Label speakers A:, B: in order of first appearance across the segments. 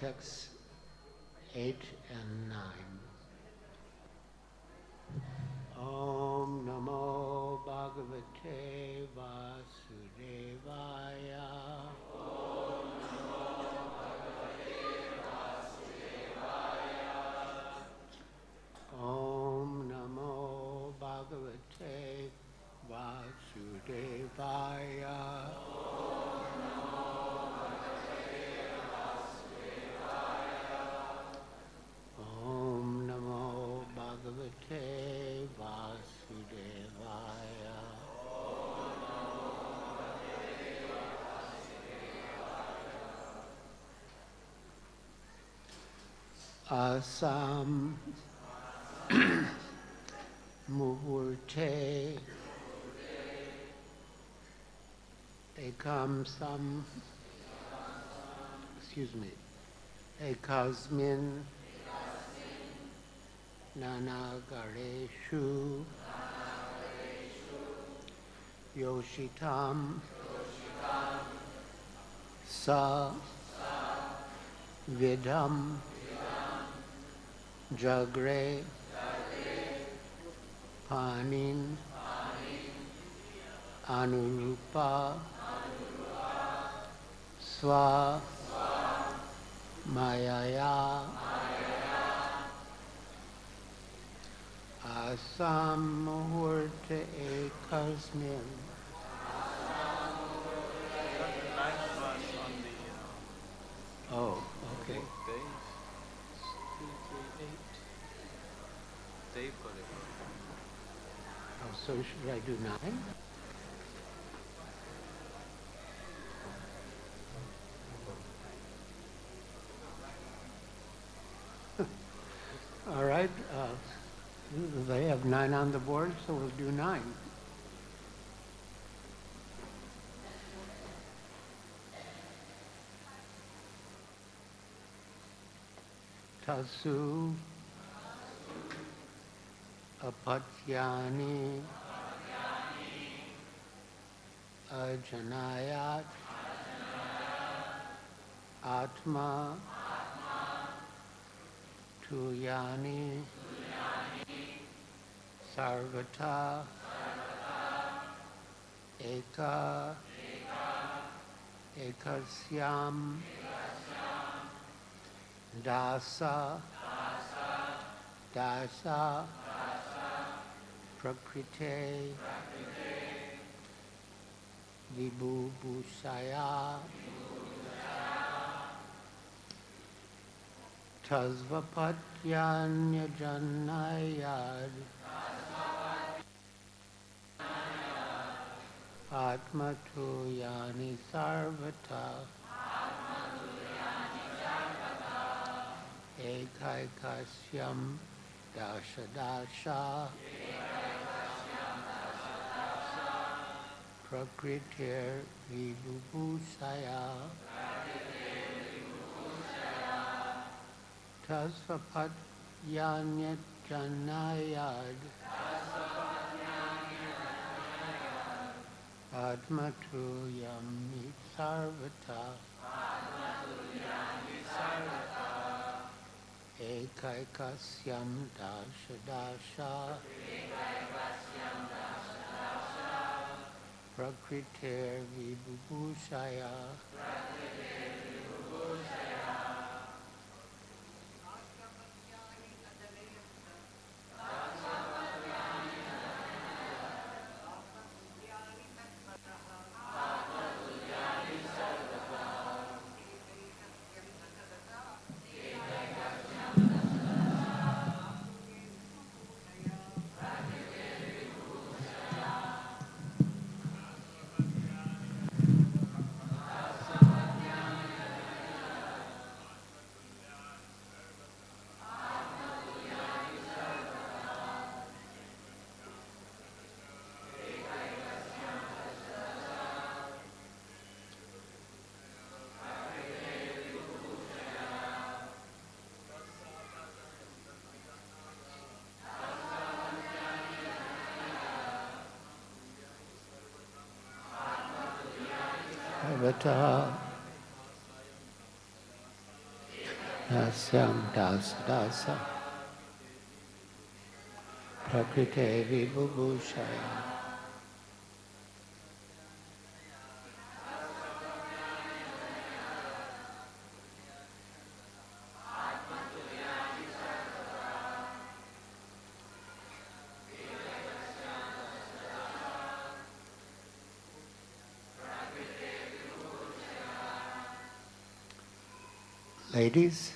A: Texts 8 and 9. Om Namo Bhagavate Vasudevaya. Om Namo Bhagavate Vasudevaya. Om Namo Bhagavate Vasudevaya. Om Namo Bhagavate Vasudevaya. Āsāṁ muhūrte ekasmin nānā-āgāreṣu yoṣitām sa-vidhaṁ jagṛhe pāṇīn anurūpaḥ sva-māyayā āsāṁ muhūrte ekasmin. Oh, okay.
B: They've got it.
A: Oh, so should I do 9? All right. They have 9 on the board, so we'll do 9. Tasu apatyani ajanayat atma tuyani sarvata ekasyam dasa prakrite vibhubhusaya tasvapatyanyajannayad atmatuyani sarvata ekasyam dasha prakritir vibhubhusaya tasvapatyanyajannayad atmatuyami sarvata ekasyam dasha prakritir vibhubhusaya sarvata Dasyam dasa prakrite vibhushaya. Ladies?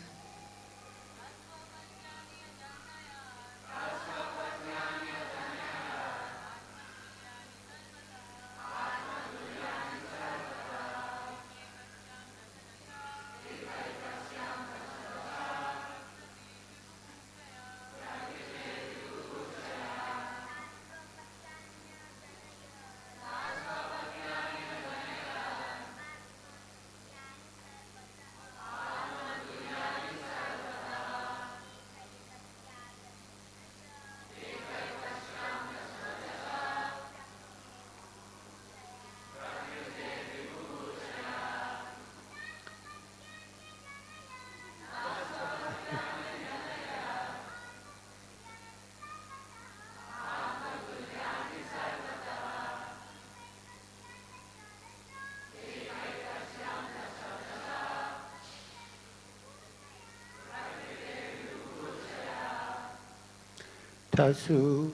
A: Tasu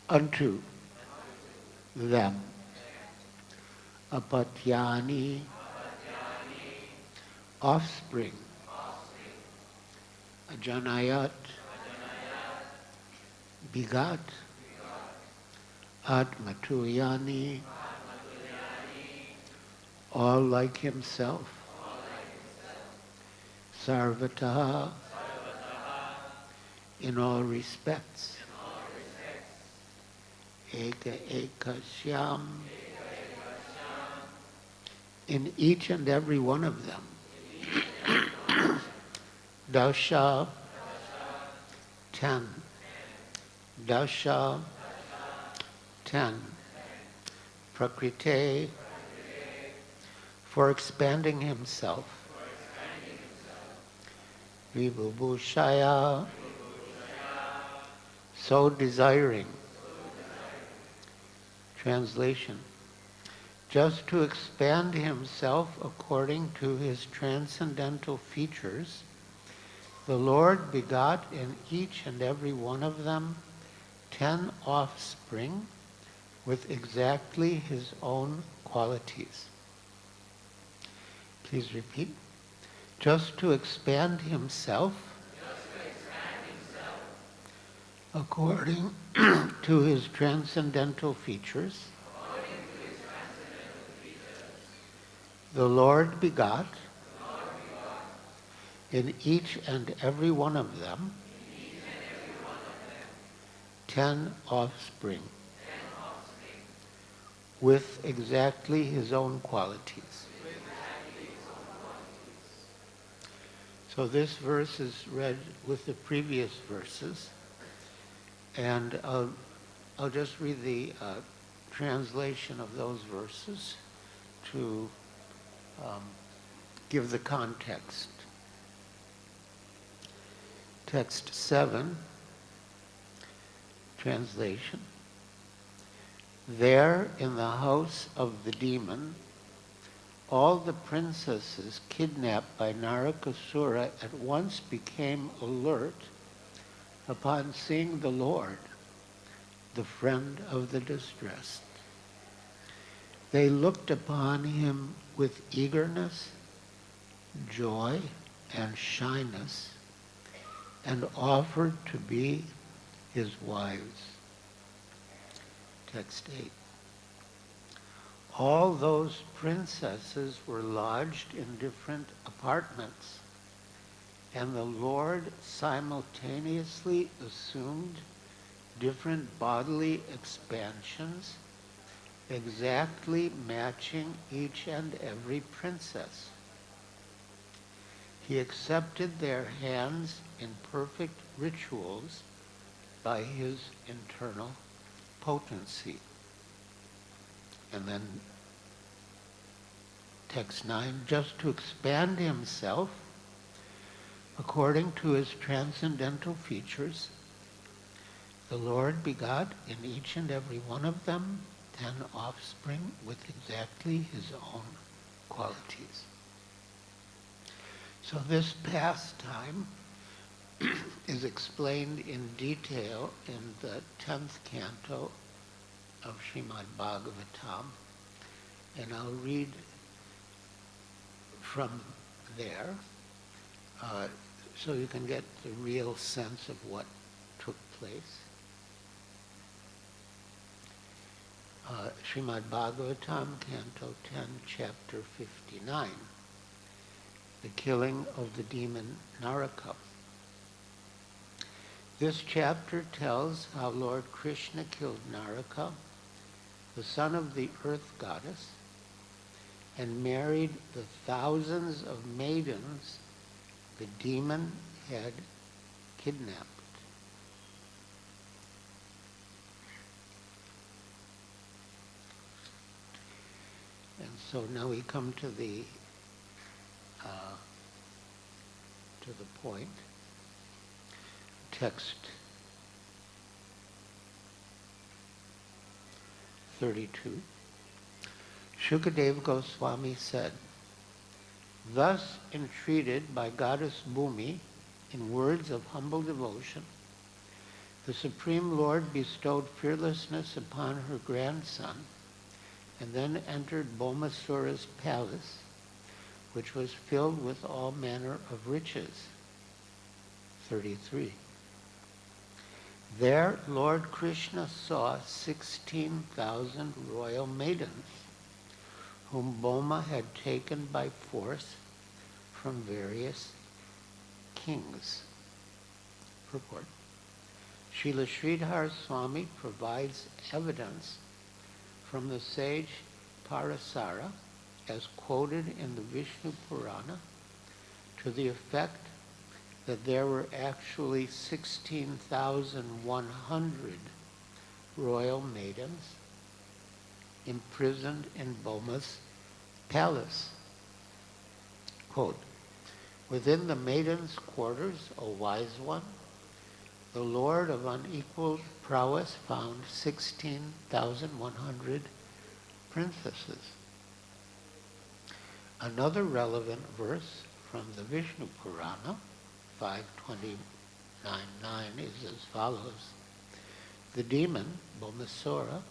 A: unto them apatyani offspring ajanayat begot atmatuyani all like himself sarvataha in all respects ekasmin in each and every one of them dasha 10 dasha 10 prakrite for expanding himself vibhushaya so desiring. Translation. Just to expand himself according to his transcendental features, the Lord begot in each and every one of them 10 offspring with exactly his own qualities. Please repeat. Just to expand himself according to his transcendental features, the Lord begot in each and every one of them 10 offspring with exactly his own qualities. So this verse is read with the previous verses. And I'll just read the translation of those verses to give the context. Text 7, translation. There in the house of the demon, all the princesses kidnapped by Narakasura at once became alert upon seeing the Lord, the friend of the distressed. They looked upon him with eagerness, joy, and shyness, and offered to be his wives. Text 8. All those princesses were lodged in different apartments, and the Lord simultaneously assumed different bodily expansions, exactly matching each and every princess. He accepted their hands in perfect rituals by his internal potency. And then text 9, just to expand himself according to his transcendental features, the Lord begot in each and every one of them 10 offspring with exactly his own qualities. So this pastime is explained in detail in the 10th canto of Srimad Bhagavatam, and I'll read from there so you can get the real sense of what took place. Srimad Bhagavatam, Canto 10, Chapter 59, the killing of the demon Naraka. This chapter tells how Lord Krishna killed Naraka, the son of the earth goddess, and married the thousands of maidens the demon had kidnapped. And so now we come to the point. Text 32. Shukadeva Goswami said, "Thus entreated by Goddess Bhumi in words of humble devotion, the Supreme Lord bestowed fearlessness upon her grandson and then entered Bhaumasura's palace, which was filled with all manner of riches." 33. There Lord Krishna saw 16,000 royal maidens, whom Bhoma had taken by force from various kings. Purport. Srila Sridhar Swami provides evidence from the sage Parasara, as quoted in the Vishnu Purana, to the effect that there were actually 16,100 royal maidens imprisoned in Bhoma's palace. Quote, "Within the maidens' quarters, O wise one, the Lord of unequaled prowess found 16,100 princesses." Another relevant verse from the Vishnu Purana, 5:29-9, is as follows. The demon, Bhaumasura,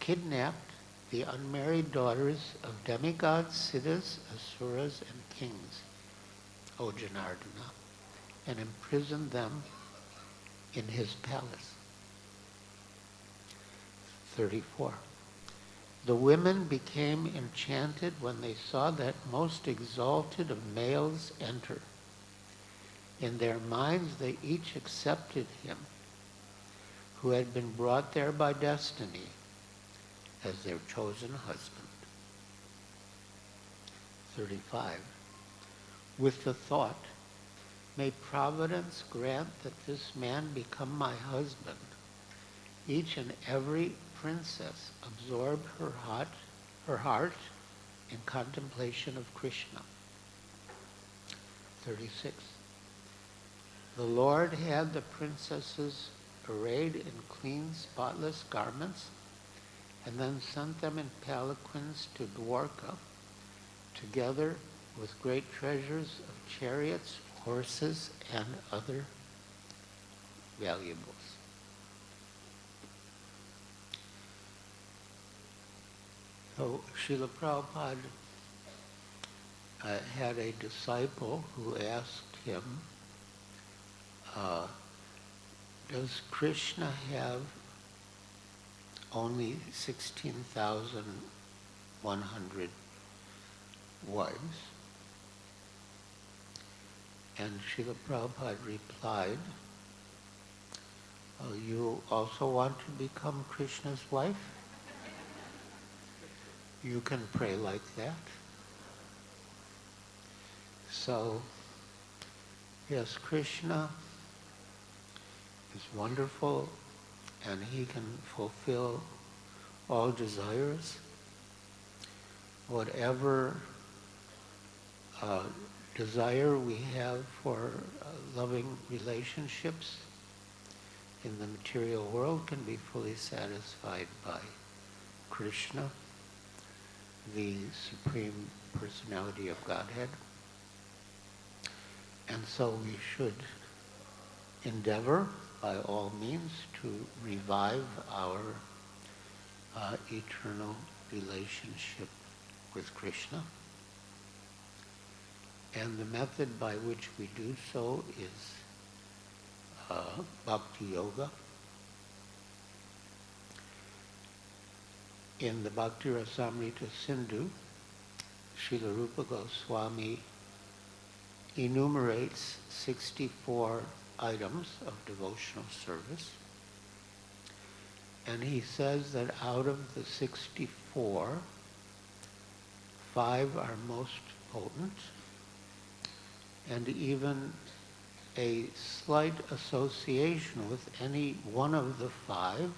A: kidnapped the unmarried daughters of demigods, siddhas, asuras, and kings, O Janardana, and imprisoned them in his palace. 34. The women became enchanted when they saw that most exalted of males enter. In their minds they each accepted him, who had been brought there by destiny, as their chosen husband. 35. With the thought, "May Providence grant that this man become my husband," each and every princess absorbed her heart in contemplation of Krishna. 36. The Lord had the princesses arrayed in clean, spotless garments, and then sent them in palanquins to Dwarka, together with great treasures of chariots, horses, and other valuables. So Srila Prabhupada had a disciple who asked him, does Krishna have only 16,100 wives? And Srila Prabhupada replied, you also want to become Krishna's wife? You can pray like that. So, yes, Krishna is wonderful and he can fulfill all desires. whatever desire we have for loving relationships in the material world can be fully satisfied by Krishna, the Supreme Personality of Godhead. And so we should endeavor by all means to revive our eternal relationship with Krishna. And the method by which we do so is bhakti yoga. In the Bhakti Rasamrita Sindhu, Srila Rupa Goswami enumerates 64 items of devotional service. And he says that out of the 64, 5 are most potent, and even a slight association with any one of the 5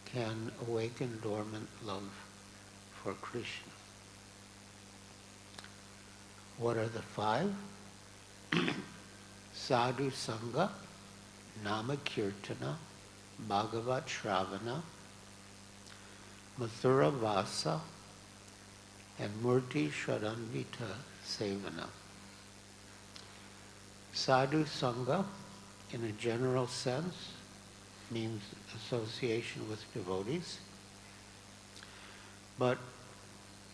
A: can awaken dormant love for Krishna. What are the 5? Sadhu Sangha, Nama Kirtana, Bhagavat Shravana, Mathura Vasa, and Murti Shradanvita Sevana. Sadhu Sangha, in a general sense, means association with devotees. But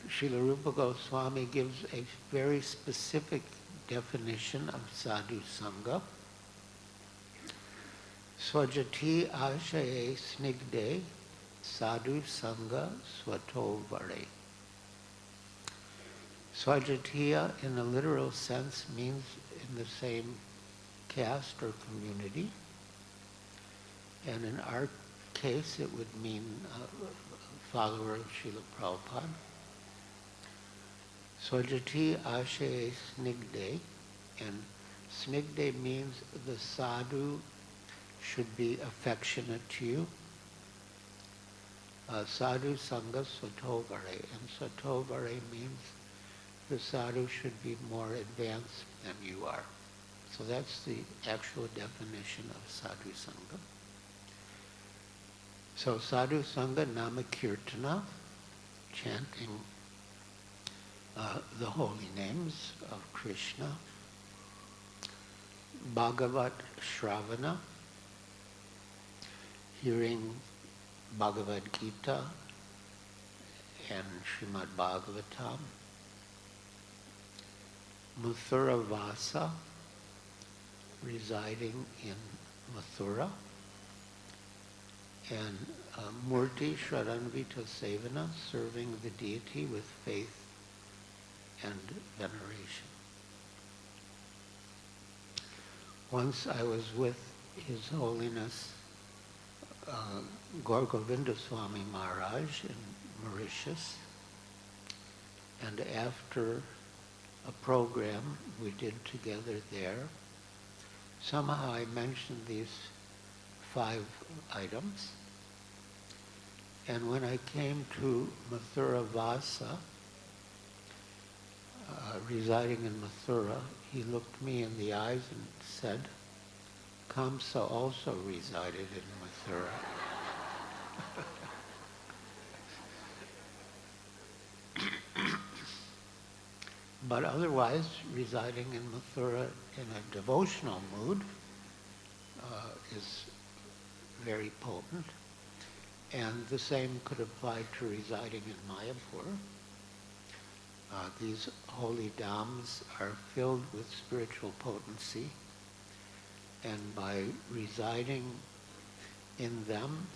A: Srila Rupa Goswami gives a very specific definition of sadhu sangha. Swajati ashaye snigde sadhu sangha swato vare. Swajatiya in a literal sense means in the same caste or community. And in our case, it would mean follower of Srila Prabhupada. Swajati ashaye snigde, and snigde means the sadhu should be affectionate to you. Sadhu sangha satovare, and satovare means the sadhu should be more advanced than you are. So that's the actual definition of sadhu sangha. So sadhu sangha nama kirtana, chanting the holy names of Krishna. Bhagavat Shravana, hearing Bhagavad Gita and Srimad Bhagavatam. Mathura Vasa, residing in Mathura. And Murti Shradanvita Sevana, serving the deity with faith and veneration. Once I was with His Holiness Gaur Govinda Swami Maharaj in Mauritius, and after a program we did together there, somehow I mentioned these 5 items, and when I came to Mathura Vasa, residing in Mathura, he looked me in the eyes and said, Kamsa also resided in Mathura. But otherwise, residing in Mathura in a devotional mood is very potent. And the same could apply to residing in Mayapur. These holy dhams are filled with spiritual potency, and by residing in them,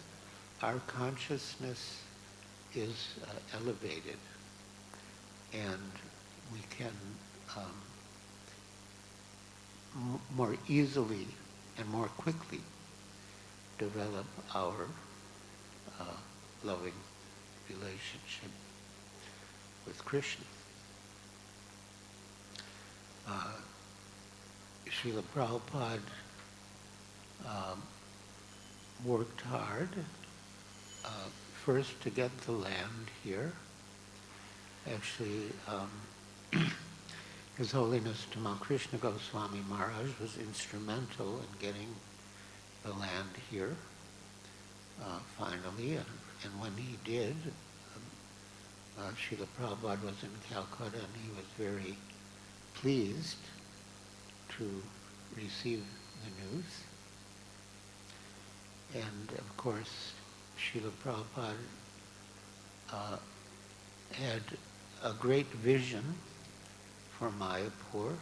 A: our consciousness is elevated, and we can more easily and more quickly develop our loving relationship with Krishna. Srila Prabhupada worked hard first to get the land here, Actually, His Holiness Tamal Krishna Goswami Maharaj was instrumental in getting the land here, finally, and when he did, Srila Prabhupada was in Calcutta and he was very pleased to receive the news. And of course, Srila Prabhupada had a great vision for Mayapur,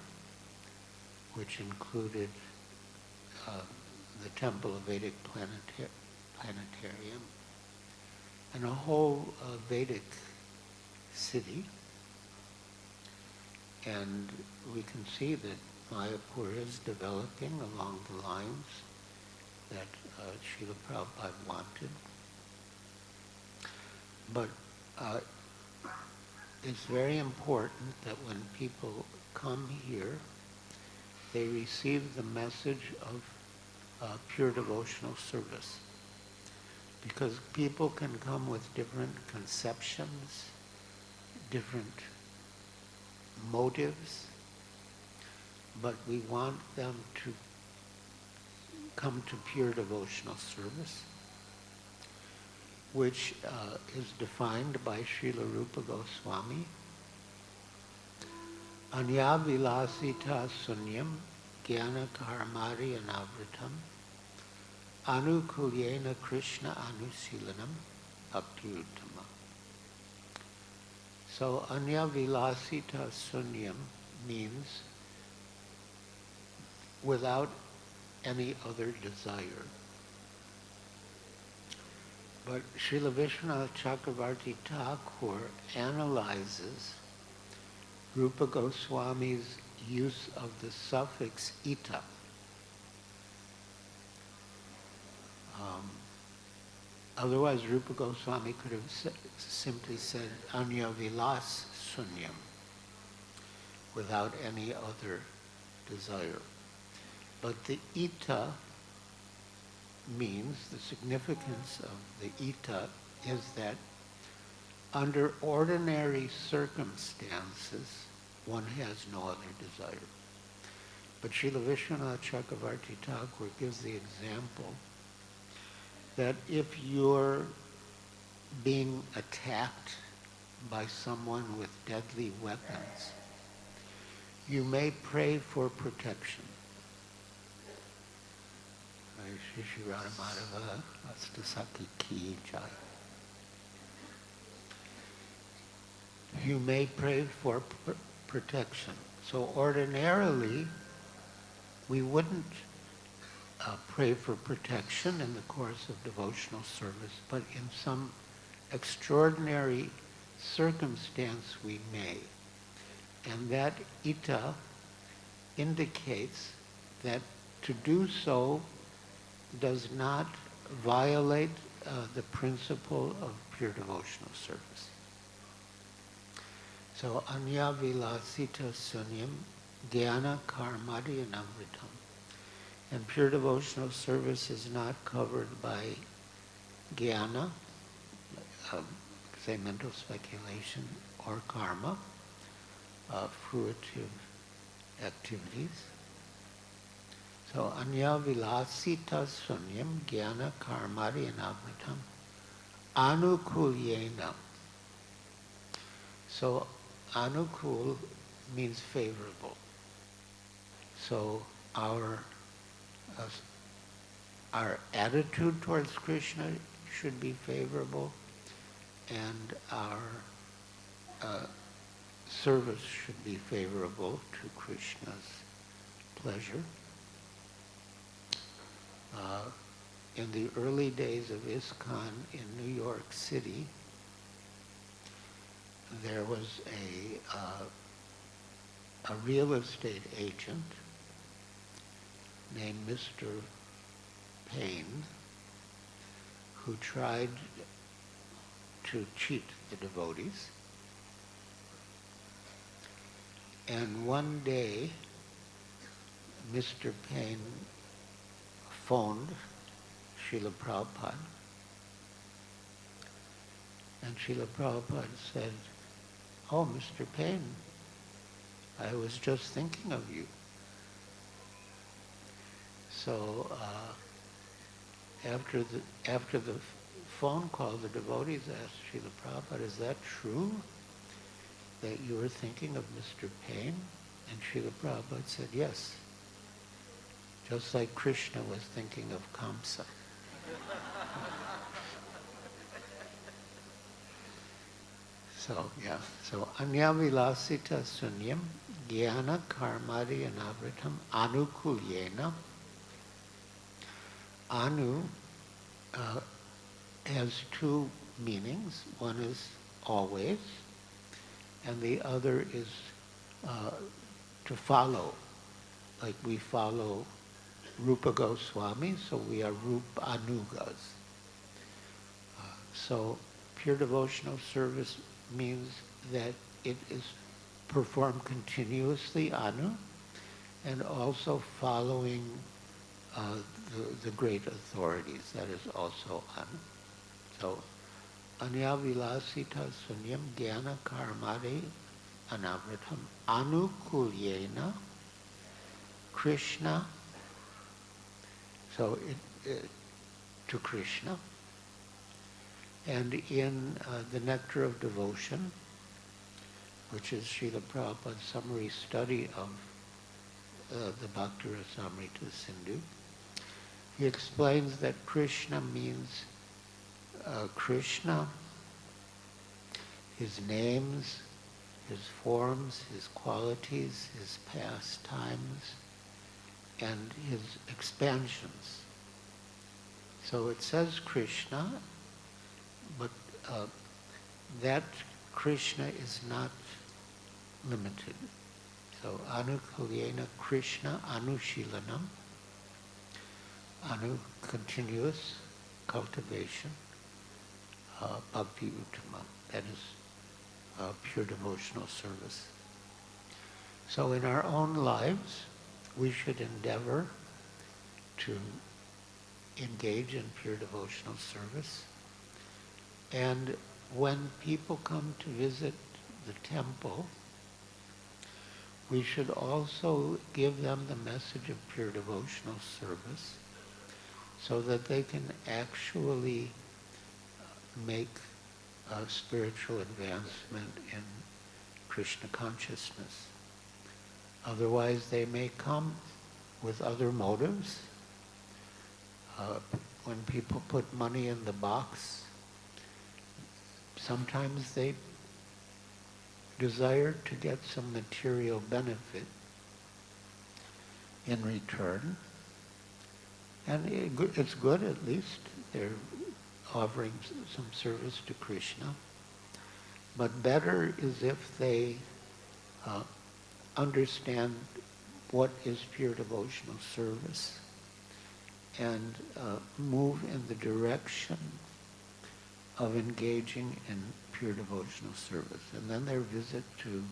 A: which included the Temple of Vedic Planetarium and a whole Vedic city. And we can see that Mayapur is developing along the lines that Srila Prabhupada wanted. But it's very important that when people come here, they receive the message of pure devotional service. Because people can come with different conceptions, different motives, but we want them to come to pure devotional service, which is defined by Srila Rupa Goswami. Anya vilasita sunyam jnana karmari anavritam anukulyena krishna anusilanam bhakti-uttama. So anya vilasita sunyam means without any other desire. But Srila Vishwanath Chakravarti Thakur analyzes Rupa Goswami's use of the suffix ita. Otherwise, Rupa Goswami could have simply said Anya Vilas Sunyam, without any other desire. But the ita means, the significance of the ita is that under ordinary circumstances, one has no other desire. But Srila Vishwanath Chakravarti Thakur gives the example that if you're being attacked by someone with deadly weapons, you may pray for protection. Shri Shri Radha Madhava Astasaki Ki Jai. You may pray for protection. So ordinarily, we wouldn't pray for protection in the course of devotional service, but in some extraordinary circumstance we may. And that ita indicates that to do so does not violate the principle of pure devotional service. So anya vilasita sunyam jnana karmadi anavritam. And pure devotional service is not covered by jnana, say mental speculation, or karma, fruitive activities. So anya vilasita sunyam jnana karmadi anavritam anukulyena. So anukul means favorable. So our attitude towards Krishna should be favorable, and our service should be favorable to Krishna's pleasure. In the early days of ISKCON in New York City, there was a real estate agent named Mr. Payne, who tried to cheat the devotees. And one day, Mr. Payne phoned Srila Prabhupada, and Srila Prabhupada said, "Oh, Mr. Payne, I was just thinking of you." So after the phone call, the devotees asked Srila Prabhupada, "Is that true, that you were thinking of Mr. Payne?" And Srila Prabhupada said, "Yes, just like Krishna was thinking of Kamsa." So, yeah. So, anyavilasita sunyam jnana karmadi anavritam anukulyena. Anu has two meanings. One is always, and the other is to follow. Like we follow Rupa Goswami, so we are Rupa Anugas. So pure devotional service means that it is performed continuously, anu, and also following the great authorities, that is also anu. So, anyavilasita sunyam jnana karmadi anavritam anukulyena Krishna, so to Krishna. And in the Nectar of Devotion, which is Srila Prabhupada's summary study of the Bhakti Rasamrita Sindhu, he explains that Krishna means Krishna, his names, his forms, his qualities, his pastimes, and his expansions. So it says Krishna, but that Krishna is not limited. So anukulyena Krishna anushilanam, anu, continuous cultivation, bhakti uttama, that is pure devotional service. So in our own lives, we should endeavor to engage in pure devotional service. And when people come to visit the temple, we should also give them the message of pure devotional service so that they can actually make a spiritual advancement in Krishna consciousness. Otherwise, they may come with other motives. When people put money in the box, sometimes they desire to get some material benefit in return. And it's good, at least. They're offering some service to Krishna. But better is if they understand what is pure devotional service and move in the direction of engaging in pure devotional service. And then their visit to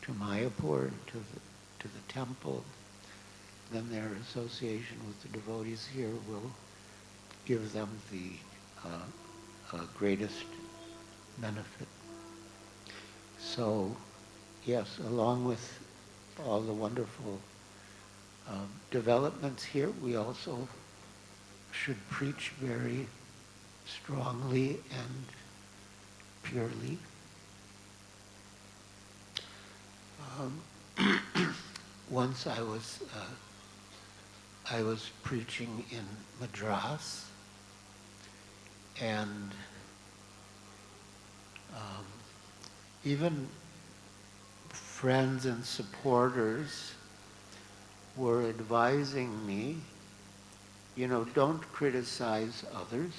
A: Mayapur, to the temple, then their association with the devotees here will give them the greatest benefit. So, yes, along with all the wonderful developments here, we also should preach very strongly and purely. Once I was preaching in Madras, and even friends and supporters were advising me, don't criticize others.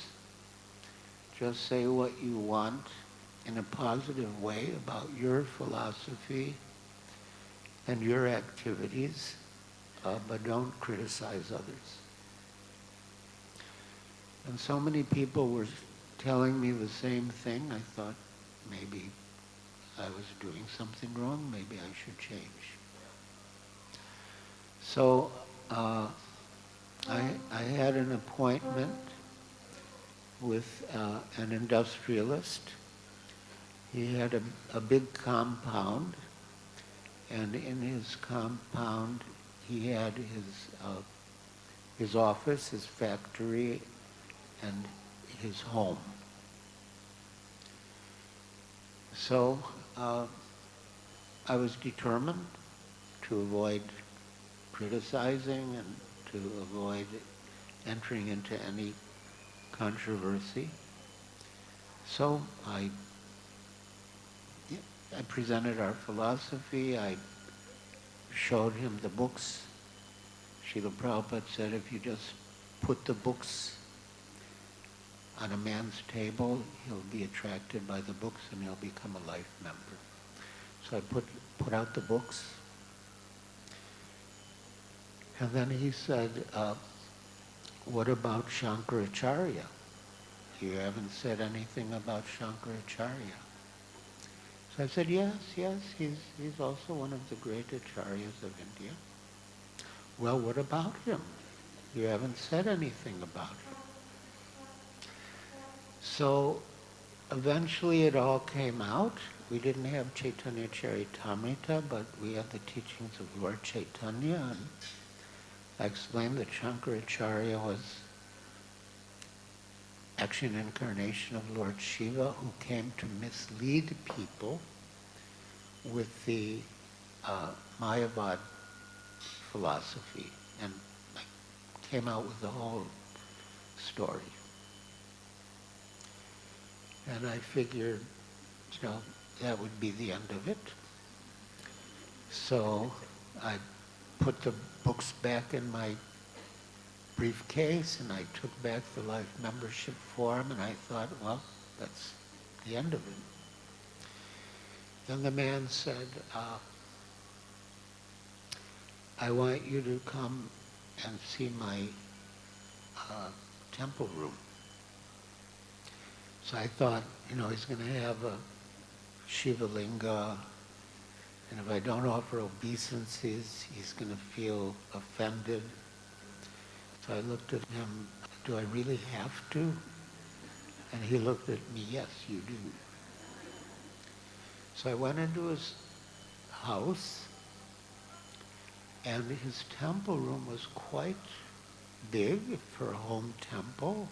A: Just say what you want in a positive way about your philosophy and your activities, but don't criticize others. And so many people were telling me the same thing. I thought maybe I was doing something wrong, maybe I should change. So I had an appointment with an industrialist. He had a big compound, and in his compound he had his office, his factory, and his home. So I was determined to avoid criticizing and to avoid entering into any controversy. So I presented our philosophy. I showed him the books. Srila Prabhupada said, if you just put the books on a man's table, he'll be attracted by the books and he'll become a life member. So I put out the books. And then he said, what about Shankaracharya? You haven't said anything about Shankaracharya. So I said, yes, he's also one of the great acharyas of India. Well, what about him? You haven't said anything about him. So eventually it all came out. We didn't have Chaitanya Charitamrita, but we had the teachings of Lord Chaitanya, and I explained that Shankaracharya was actually an incarnation of Lord Shiva who came to mislead people with the Mayavad philosophy, and I came out with the whole story. And I figured, that would be the end of it. So I put the books back in my briefcase, and I took back the life membership form, and I thought, well, that's the end of it. Then the man said, I want you to come and see my temple room. So I thought, he's going to have a Shiva Linga, and if I don't offer obeisances, he's going to feel offended. So I looked at him, do I really have to? And he looked at me, yes, you do. So I went into his house, and his temple room was quite big for a home temple,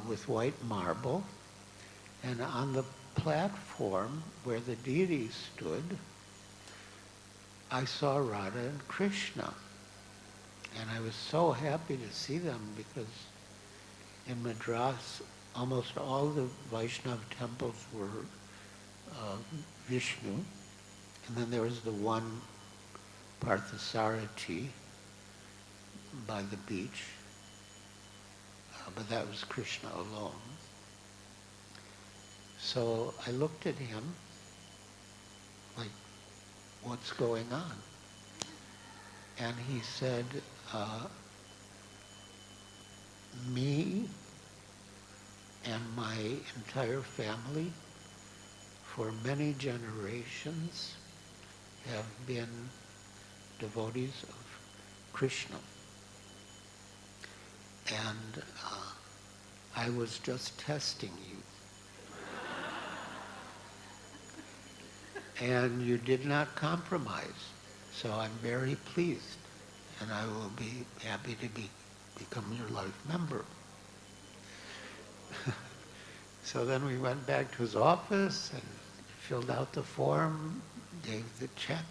A: with white marble. And on the platform where the deities stood, I saw Radha and Krishna. And I was so happy to see them because in Madras, almost all the Vaishnava temples were Vishnu. And then there was the one Parthasarathi by the beach, but that was Krishna alone. So I looked at him like, what's going on? And he said, me and my entire family for many generations have been devotees of Krishna. And I was just testing you. And you did not compromise. So I'm very pleased, and I will be happy to become your life member. So then we went back to his office and filled out the form, gave the check,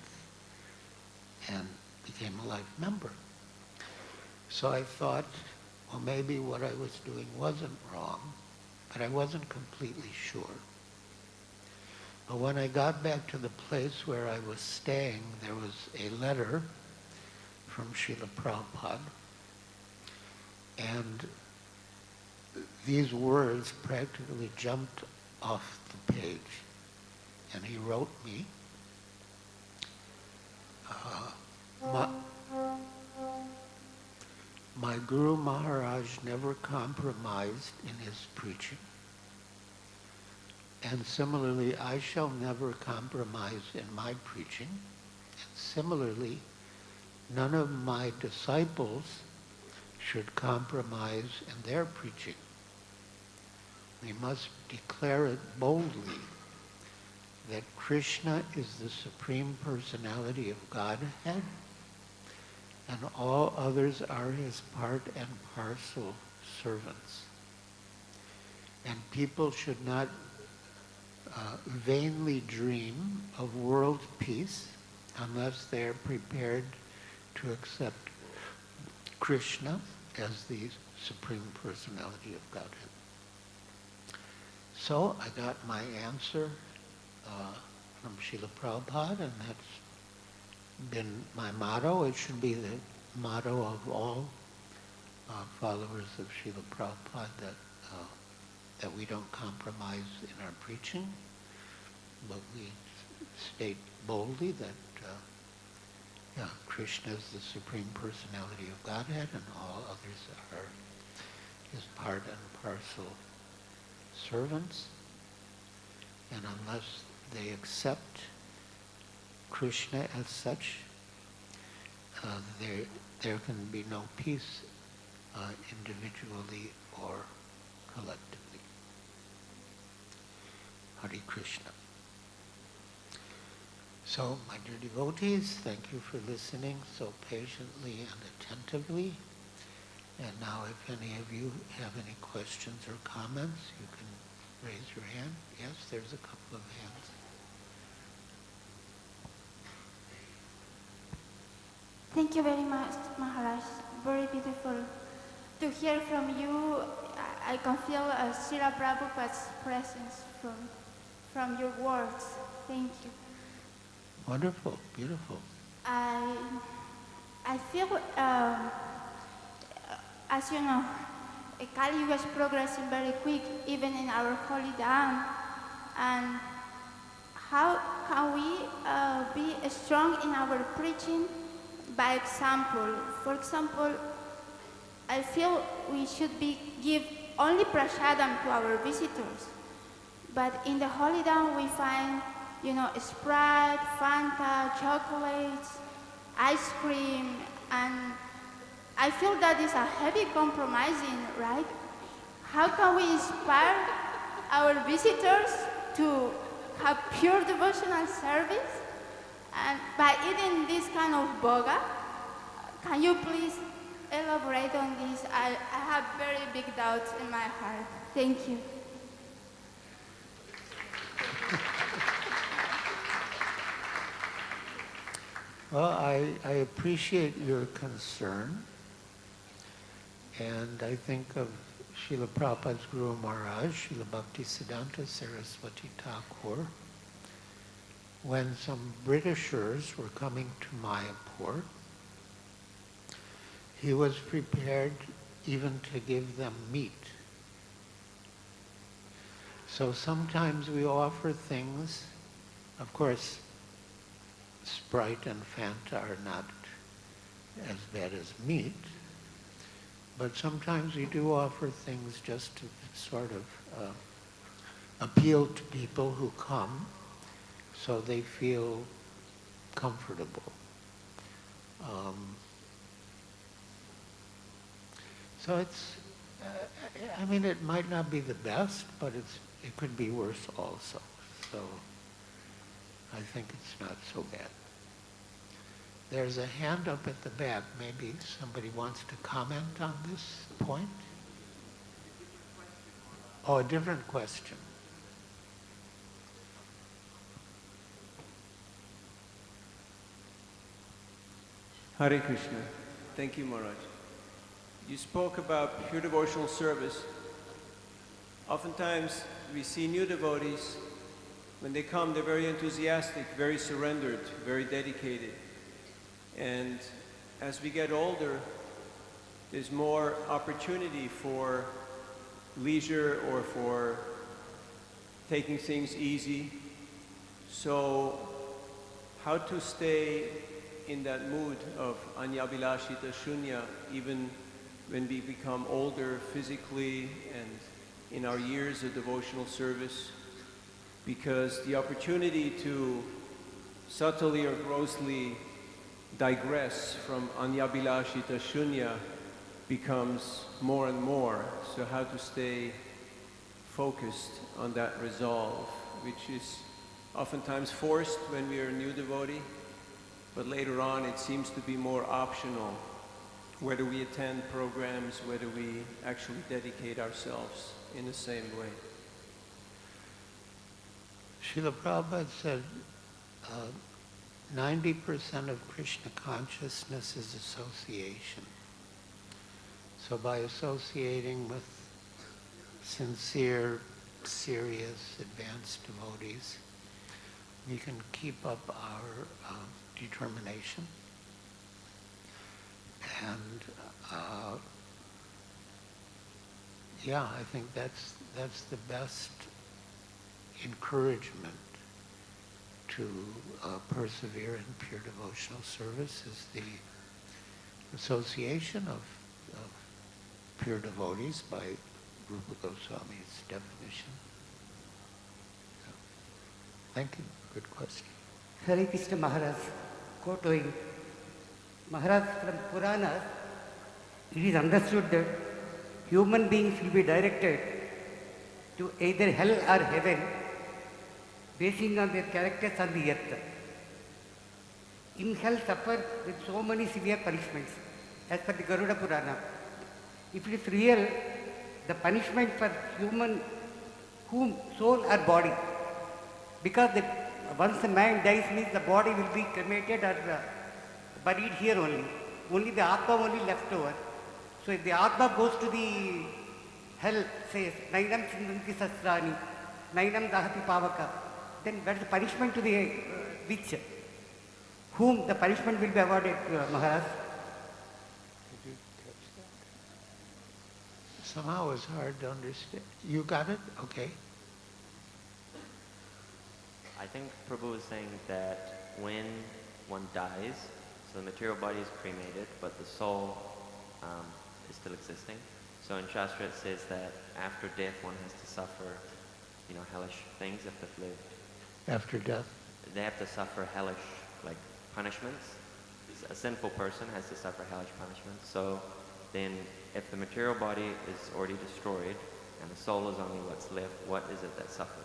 A: and became a life member. So I thought, well, maybe what I was doing wasn't wrong, but I wasn't completely sure. But when I got back to the place where I was staying, there was a letter from Srila Prabhupada, and these words practically jumped off the page. And he wrote me, my Guru Maharaj never compromised in his preaching. And similarly, I shall never compromise in my preaching. And similarly, none of my disciples should compromise in their preaching. We must declare it boldly that Krishna is the Supreme Personality of Godhead, and all others are his part and parcel servants. And people should not vainly dream of world peace unless they are prepared to accept Krishna as the Supreme Personality of Godhead. So I got my answer from Srila Prabhupada, and that's been my motto. It should be the motto of all followers of Srila Prabhupada, that we don't compromise in our preaching, but we state boldly that Krishna is the Supreme Personality of Godhead, and all others are his part and parcel servants. And unless they accept Krishna as such, there can be no peace individually or collectively. Hare Krishna. So, my dear devotees, thank you for listening so patiently and attentively. And now, if any of you have any questions or comments, you can raise your hand. Yes, there's a couple of hands.
B: Thank you very much, Maharaj. Very beautiful. To hear from you, I can feel Srila Prabhupada's presence from your words. Thank you.
A: Wonderful, beautiful.
B: I feel, as you know, Kali Yuga is progressing very quick, even in our holy Dham. And how can we be strong in our preaching? By example. For example, I feel we should give only prasadam to our visitors. But in the holy Dham we find, Sprite, Fanta, chocolates, ice cream, and I feel that is a heavy compromising, right? How can we inspire our visitors to have pure devotional service? And by eating this kind of boga, can you please elaborate on this? I have very big doubts in my heart. Thank you.
A: Well, I appreciate your concern, and I think of Srila Prabhupada's Guru Maharaj, Srila Bhaktisiddhanta Saraswati Thakur, when some Britishers were coming to Mayapur. He was prepared even to give them meat. So sometimes we offer things, of course, Sprite and Fanta are not as bad as meat, but sometimes we do offer things just to sort of appeal to people who come so they feel comfortable. So it's, it might not be the best, but it could be worse also. So I think it's not so bad. There's a hand up at the back. Maybe somebody wants to comment on this point? Oh, a different question.
C: Hare Krishna. Thank you, Maharaj. You spoke about pure devotional service. Oftentimes, we see new devotees. When they come, they're very enthusiastic, very surrendered, very dedicated. And as we get older, there's more opportunity for leisure or for taking things easy. So, how to stay in that mood of anyabhilashita shunya, even when we become older physically and in our years of devotional service, because the opportunity to subtly or grossly digress from anyabhilashita shunya becomes more and more. So how to stay focused on that resolve, which is oftentimes forced when we are a new devotee, but later on it seems to be more optional, whether we attend programs, whether we actually dedicate ourselves in the same way.
A: Srila Prabhupada said 90% of Krishna consciousness is association. So by associating with sincere, serious, advanced devotees, we can keep up our determination and yeah, I think that's the best encouragement to persevere in pure devotional service is the association of pure devotees by Rupa Goswami's definition. So, thank you. Good question.
D: Hare Krishna Maharaj, quoting Maharaj from Puranas, it is understood that human beings will be directed to either hell or heaven basing on their characters on the earth. In hell suffer with so many severe punishments as per the Garuda Purana. If it is real, the punishment for human whom soul or body, because once a man dies means the body will be cremated or buried here only. Only the Atma only left over. So if the Atma goes to the hell, says, Nainam Sindanti Sasrani, Nainam Dahati Pavaka, then that's the punishment to the witch. Whom the punishment will be awarded, Maharaj?
A: Did you catch that? Somehow it's hard to understand. You got it? Okay.
E: I think Prabhu is saying that when one dies, so the material body is cremated, but the soul is still existing. So in Shastra it says that after death one has to suffer, hellish things if they've lived.
A: After death?
E: They have to suffer hellish, punishments. A sinful person has to suffer hellish punishments. So then if the material body is already destroyed and the soul is only what's left, what is it that suffers?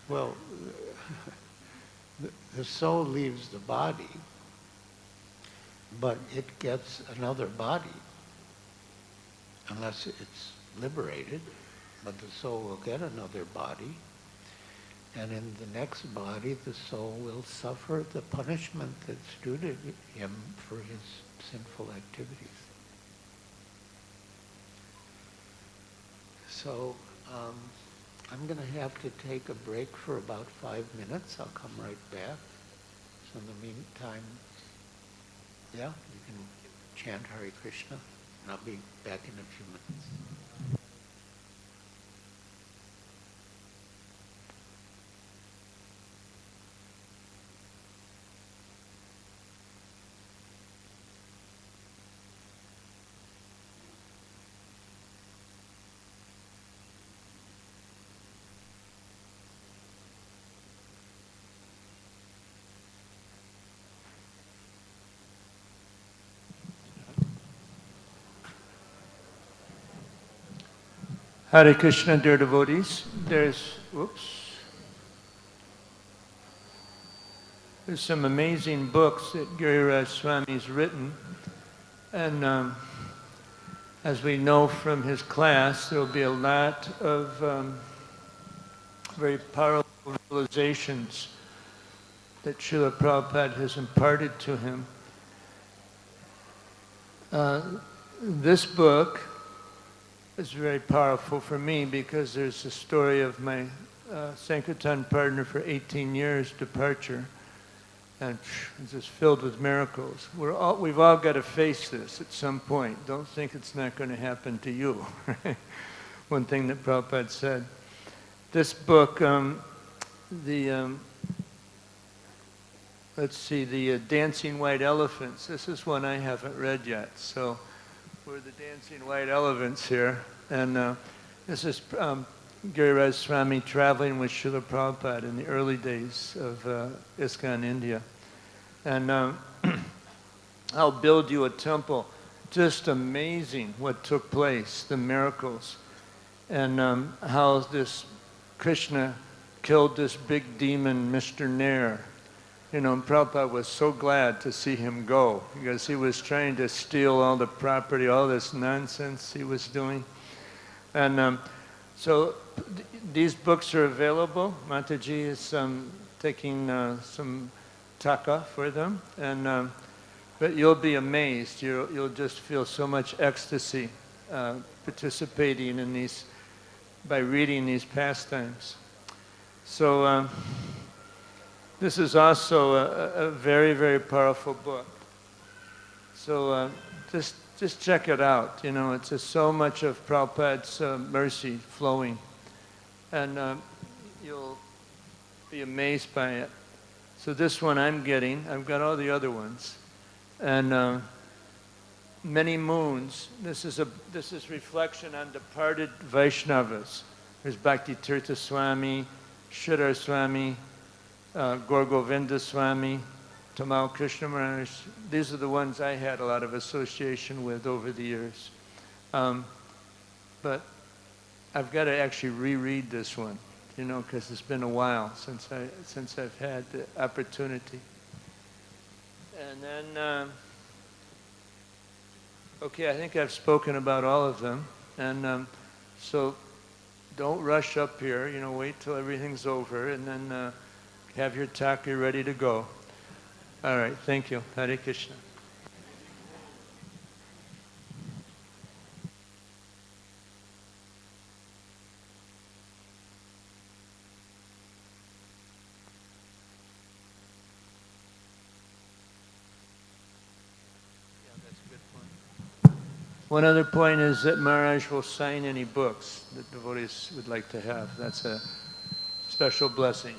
A: Well, the soul leaves the body, but it gets another body, unless it's liberated, but the soul will get another body, and in the next body the soul will suffer the punishment that's due to him for his sinful activities. So, I'm going to have to take a break for about 5 minutes. I'll come right back. So in the meantime, yeah, you can chant Hare Krishna, and I'll be back in a few minutes.
F: Hare Krishna, dear devotees. There's some amazing books that Giriraj Swami's written, and as we know from his class, there will be a lot of very powerful realizations that Srila Prabhupada has imparted to him. This book is very powerful for me because there's the story of my Sankirtan partner for 18 years departure, and it's just filled with miracles. We've all got to face this at some point. Don't think it's not going to happen to you. One thing that Prabhupada said. This book, let's see, the Dancing White Elephants. This is one I haven't read yet, so we're the dancing white elephants here. And this is Giriraj Swami traveling with Srila Prabhupada in the early days of ISKCON India. And I'll build you a temple. Just amazing what took place, the miracles. and how this Krishna killed this big demon, Mr. Nair. You know, and Prabhupada was so glad to see him go, because he was trying to steal all the property, all this nonsense he was doing. And so these books are available. Mataji is taking some taka for them, and but you'll be amazed. You'll just feel so much ecstasy participating in these, by reading these pastimes. So this is also a very, very powerful book. So just check it out. You know, it's just so much of Prabhupada's mercy flowing, and you'll be amazed by it. So this one I'm getting. I've got all the other ones, and many moons. This is reflection on departed Vaishnavas. There's Bhakti Tirtha Swami, Sridhar Swami, Gaur Govinda Swami, Tamal Krishna Maharaj. These are the ones I had a lot of association with over the years. But I've got to actually reread this one, you know, because it's been a while since I've had the opportunity. And then, okay, I think I've spoken about all of them, and so don't rush up here. You know, wait till everything's over, and then have your taka ready to go. All right, thank you. Hare Krishna. One other point is that Maharaj will sign any books that devotees would like to have. That's a special blessing.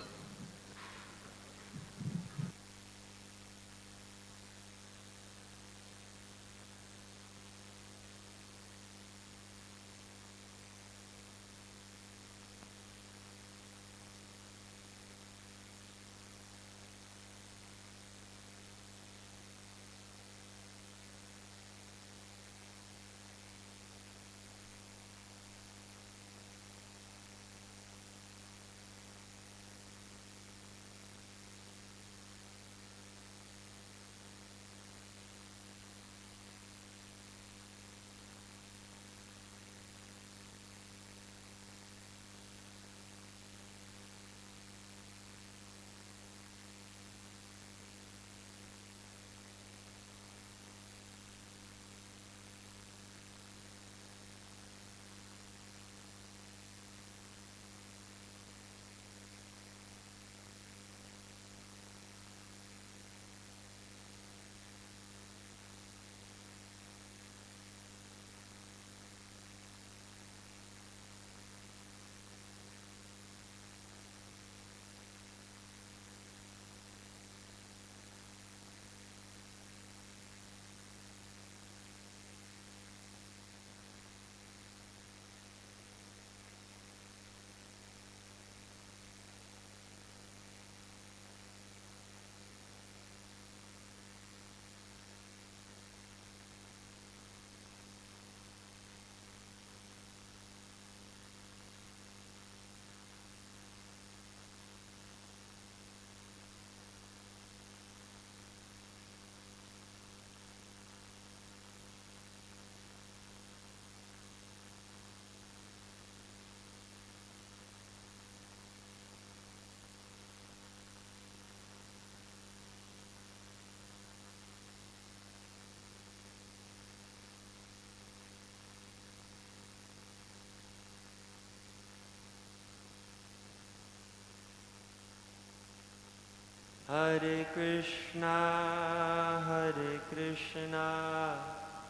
E: Hare Krishna,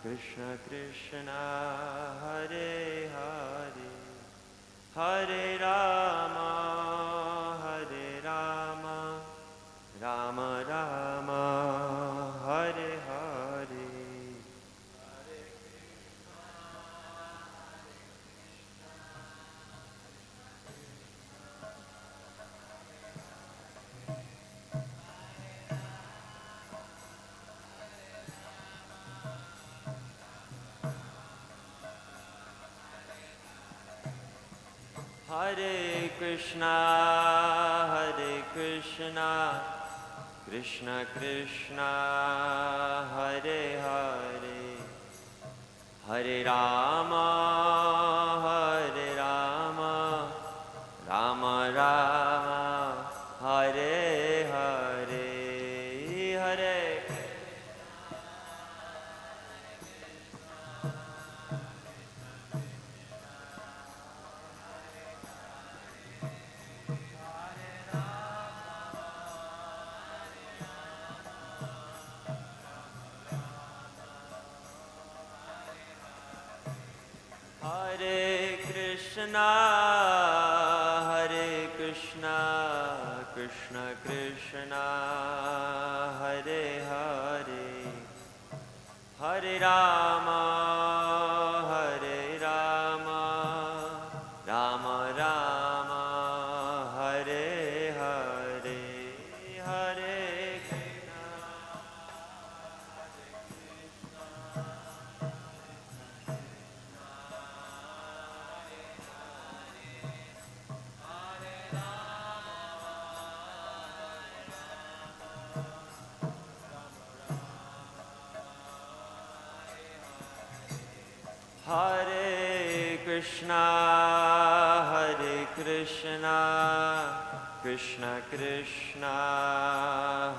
E: Krishna Krishna, Hare Hare, Hare Rama, Rama Rama, Hare Hare. Hare Krishna, Krishna Krishna, Hare Hare, Hare Rama, Rama Rama, Hare Hare, Hare Hare Krishna, Krishna Krishna, Hare Hare, Hare Rama, Rama Rama, Hare Hare, Hare Krishna. Hare Krishna, Krishna Krishna,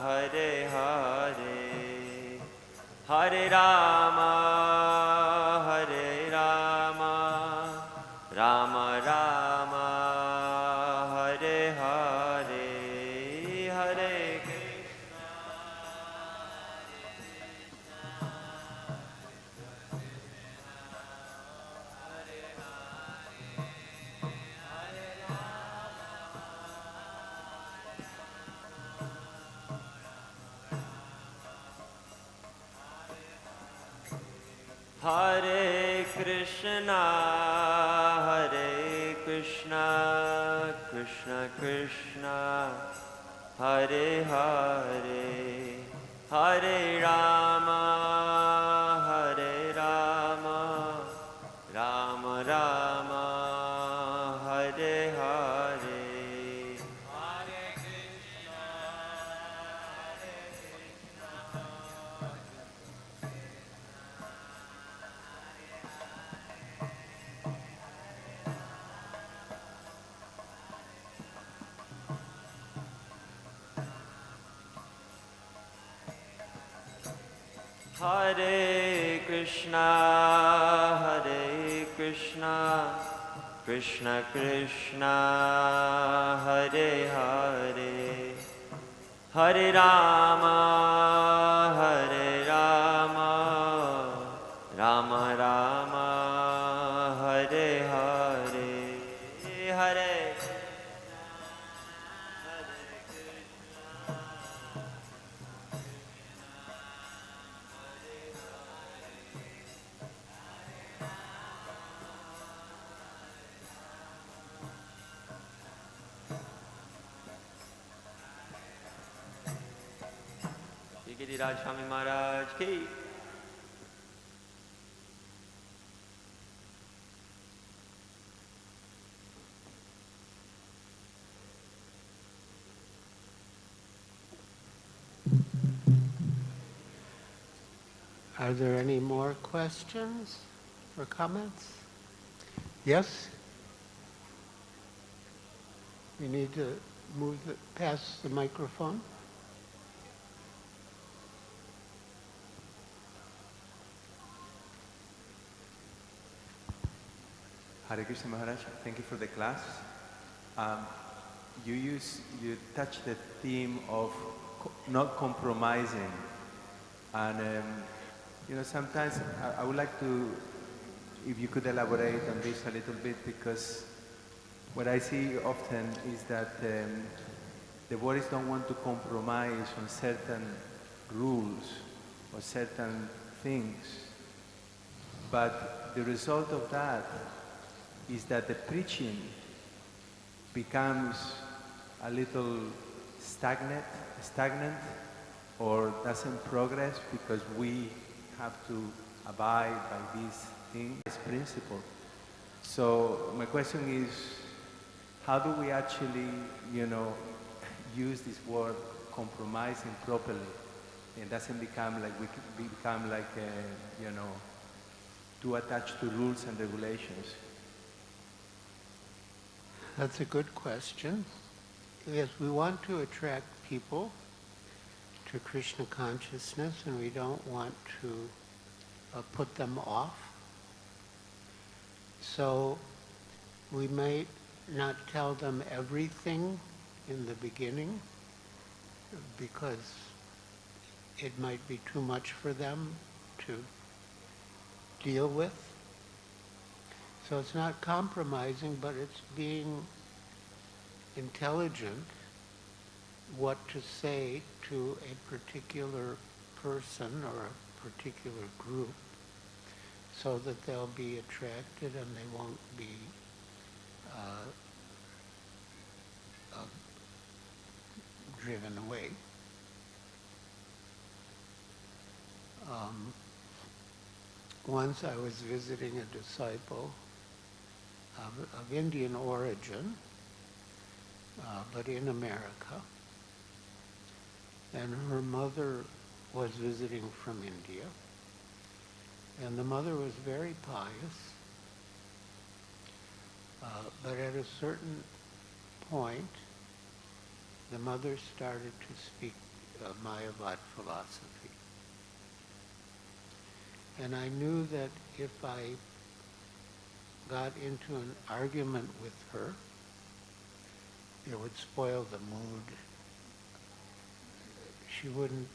E: Hare Hare, Hare Rama, Rama Rama, Hare Hare, Hare Krishna. Hare Krishna, Krishna Krishna, Hare Hare, Hare Rama, Rama Rama, Hare Hare. Hare Krishna, Hare Krishna, Krishna Krishna, Hare Hare, Hare Rama, Rama Rama, Hare Hare, Hare Giriraj Swami Maharaj ki.
A: Are there any more questions or comments? Yes? You need to pass the microphone.
G: Hare Krishna Maharaj, thank you for the class. You touched the theme of not compromising, and sometimes I would like to, if you could elaborate on this a little bit, because what I see often is that the devotees don't want to compromise on certain rules or certain things, but the result of that is that the preaching becomes a little stagnant or doesn't progress because we have to abide by these things, this principle. So my question is, how do we actually, use this word compromising properly? It doesn't become like too attached to rules and regulations.
A: That's a good question. Yes, we want to attract people to Krishna consciousness, and we don't want to put them off. So we might not tell them everything in the beginning because it might be too much for them to deal with. So it's not compromising, but it's being intelligent what to say to a particular person or a particular group so that they'll be attracted and they won't be driven away. Once I was visiting a disciple of Indian origin, but in America, and her mother was visiting from India, and the mother was very pious, but at a certain point, the mother started to speak Mayavad philosophy. And I knew that if I got into an argument with her, it would spoil the mood. She wouldn't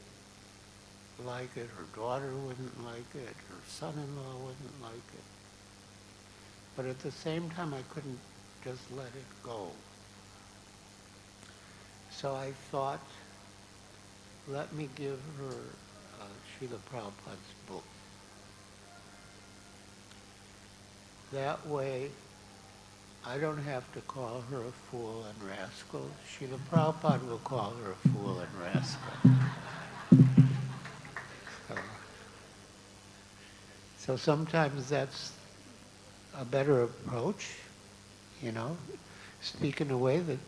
A: like it, her daughter wouldn't like it, her son-in-law wouldn't like it. But at the same time, I couldn't just let it go. So I thought, let me give her Srila Prabhupada's book. That way, I don't have to call her a fool and rascal. Srila Prabhupada will call her a fool and rascal. So sometimes that's a better approach, speak in a way that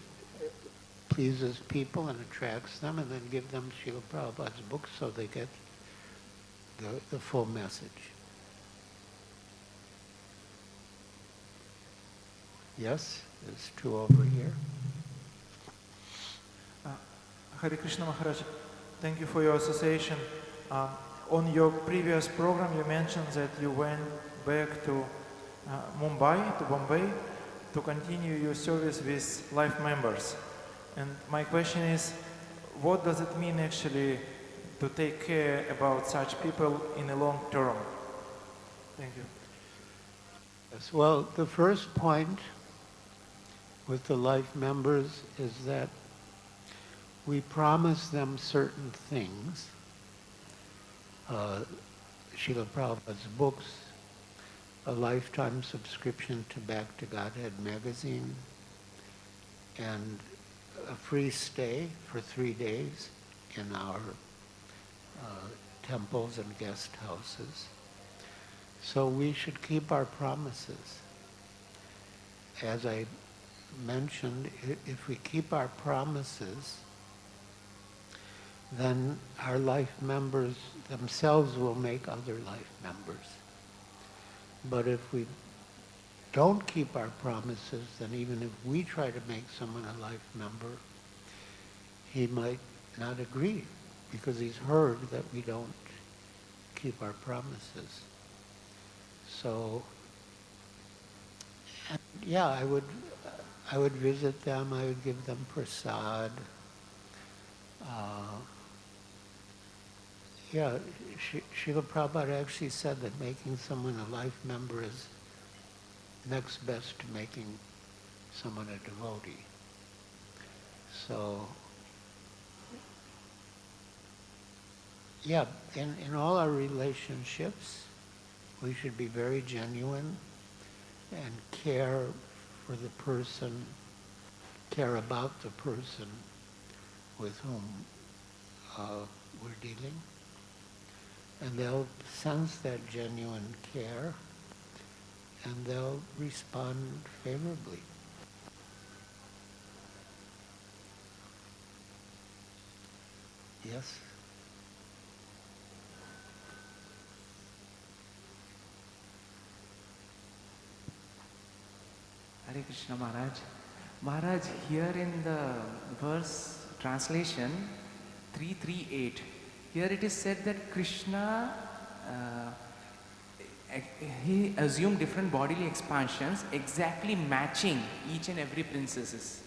A: pleases people and attracts them, and then give them Srila Prabhupada's book so they get the full message. Yes, there's two over here.
H: Hare Krishna Maharaj, thank you for your association. On your previous program, you mentioned that you went back to Mumbai, to Bombay, to continue your service with life members. And my question is, what does it mean actually to take care about such people in the long term? Thank you.
A: Yes, well, the first point with the life members is that we promise them certain things. Srila Prabhupada's books, a lifetime subscription to Back to Godhead magazine, and a free stay for 3 days in our temples and guest houses. So we should keep our promises. As I mentioned, if we keep our promises, then our life members themselves will make other life members. But if we don't keep our promises, then even if we try to make someone a life member, he might not agree because he's heard that we don't keep our promises. So, yeah, I would visit them, I would give them prasad. Srila Prabhupada actually said that making someone a life member is next best to making someone a devotee. So, yeah, in all our relationships, we should be very genuine and care for the person, care about the person with whom we're dealing. And they'll sense that genuine care and they'll respond favorably. Yes?
I: Hare Krishna Maharaj. Maharaj, here in the verse translation 338, here it is said that Krishna, he assumed different bodily expansions exactly matching each and every princesses.